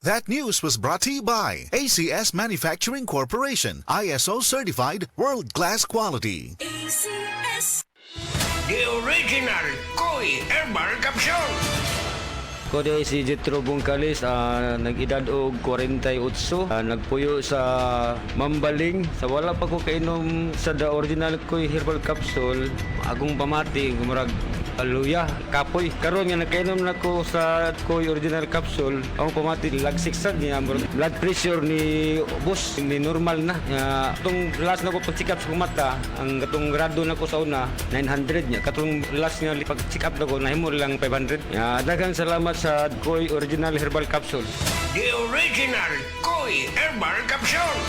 That news was brought to you by ACS Manufacturing Corporation, ISO certified world-class quality. ACS. The original Koi Herbal Capsule. Ko di si Jetro Bungkalis, nag-edad og 48, nagpuyo sa Mambaling. Sa wala pa ko kainom sa the original Koi Herbal Capsule, agong pamati, gumurag aluya, kapoy. Karon nga nakainom na ko sa Koi Original Capsule, ang pamati lagsiksag niya, blood pressure ni boss, ni normal na. Itong last na ko pag-check-up sa mata, ang katong grado na ko sa una, 900 niya. Katong last nga pag-check-up na ko, nahimo lang 500. Daghang salamat sa Koi Original Herbal Capsule. The original Koi Herbal Capsule.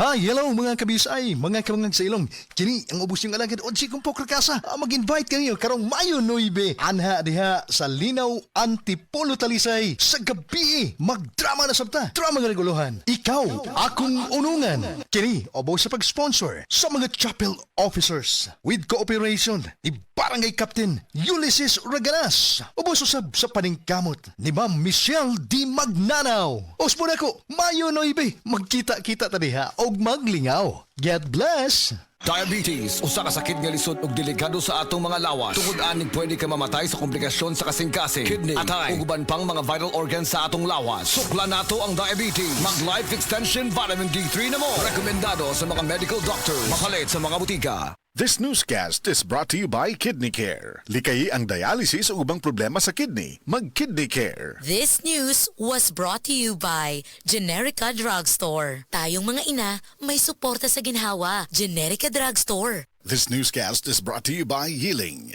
Hi, hello mga kabisay, mga kamangag sa ilong. Kini ang ubos yung alagad o si Kumpok Rakasa. Mag-invite kayo karong Mayo 9. Anha diha sa Linaw Antipolo Talisay. Sa gabi, magdrama na sabta. Drama nga reguluhan. Ikaw, akong unungan. Kini, obo sa pag-sponsor sa mga chapel officers. With cooperation ni Barangay Captain Ulysses Raganas. Obo susab sa paningkamot ni Ma'am Michelle D. Magnanaw. Ospo na ko, Mayo 9. Magkita-kita tadiha og maglingaw. God bless! Diabetes, usa ka sakit nga lisod ug delikado sa atong mga lawas. Tungod aning pwede ka mamatay sa komplikasyon sa kasing-kasing, kidney, atay, ug uban pang mga vital organs sa atong lawas. Sukla nato ang diabetes. Mag Life Extension Vitamin D3 na mo. Rekomendado sa mga medical doctors. Mapalit sa mga butika. This newscast is brought to you by Kidney Care. Likayi ang dialysis o ubang problema sa kidney. Mag-Kidney Care. This news was brought to you by Generica Drugstore. Tayong mga ina, may suporta sa ginhawa. Generica Drugstore. This newscast is brought to you by Yiling.